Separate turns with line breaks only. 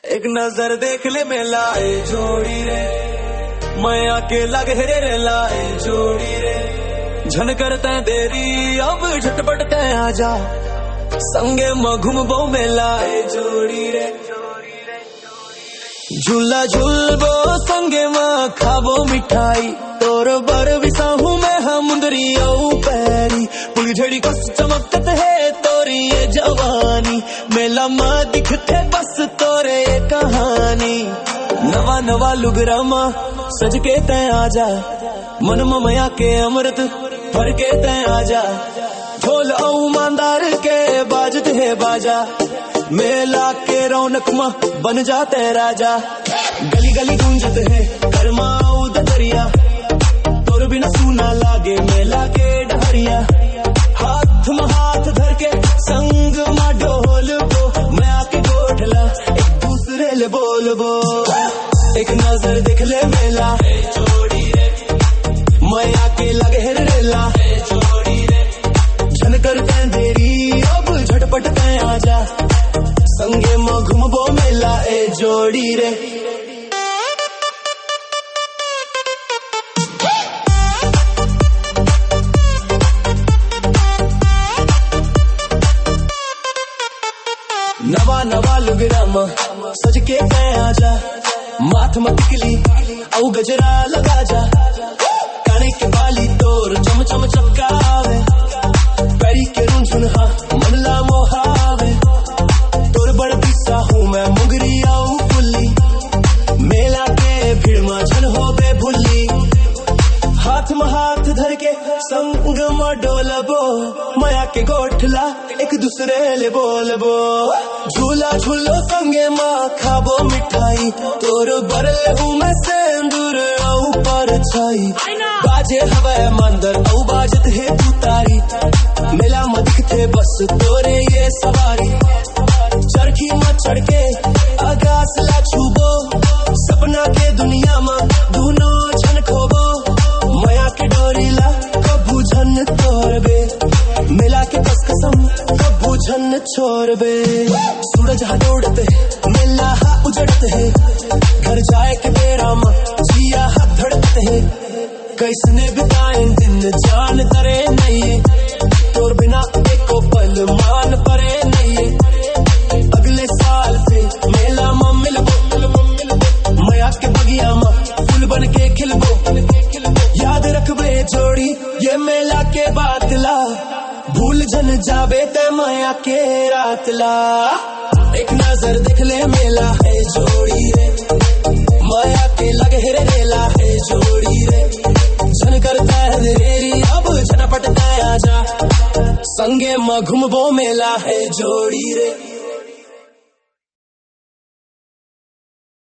एक नजर देख ले मेला ए जोड़ी रे, मैं आके लग रे लाए जोड़ी रे। झन करते देरी अब झटपट ते आजा, संगे म घूमबो मेला ए जोड़ी रे। झूला झूलबो संगे म खाबो मिठाई, तोर बर विसाहू में हम मुंदरी औ पैरी। पुली झड़ी कस चमकत है तोरी ये जवानी, मेला मा दिखते बस तोरे ये कहानी। नवा नवा लुगरामा सज के तै आजा, मन मया के अमृत भर के तै आजा। ढोल औ मांदार के बाजत है बाजा, मेला के रौनक मा बन जाते राजा। गली गली गूंजत है करमाऊ दरिया, तोर बिना सूना लागे मेला के डहरिया। हाथ में हाथ धर के संग मा ढोल बो, मैं आके गोठला एक दूसरे ले बोल बो। एक नजर देख ले मेला ए जोड़ी रे, मैं आके लगे रेला ए जोड़ी रे। झन करते देरी अब झटपट ते आजा, संगे म घूमबो मेला ए जोड़ी रे। नवा नवा लुगराम सज के तै आजा, माथ में टिकली औ गजरा लगा जा। काने के बाली तोर चम चम चमकावे, पैरी के रुंझुन हा मन ला मोहावे। तोर बड़ पिस्सा हूँ मैं मुगरी आऊ पुल्ली, मेला के भीड़ में झन हो बे भुल्ली। हाथ में हाथ धर के संग में डोलबो, माया के गोठला एक दूसरे ले बोलबो। झूला झूलो संगे माँ खाबो मिठाई, तोर बरले हूँ मैं सेंदूर औ पर छाई। बाजे हवा मंदर औ बाजत है तू तारी, मेला में दिखते बस तोरे ये सवारी। चरखी में चढ़ के आकाश ला छूबो, सपना के दुनिया में दोनों झन खोबो। माया के डोरी ला कबू झन तोड़बे, मेला के कस कसम कबू झन छोड़बे। सूरज हा दौड़ते मेला हा उजड़ते है, घर जाए के बेरा में जिया हा धड़कते है। कैसने बिताए दिन जान तरे नहीं, तोर बिना एको पल मान परे नहीं। अगले साल से मेला में मिलबो, माया के बगिया में फूल बन के खिलबो। याद रखबे जोड़ी ये मेला के बात ला, भूल जन जाबे ते माया के रात ला। एक नजर देख ले मेला है जोड़ी रे, माया के लगे रेला है जोड़ी रे। झन करता है देरी अब झटपट ते आजा, संगे म घूमबो मेला है जोड़ी रे।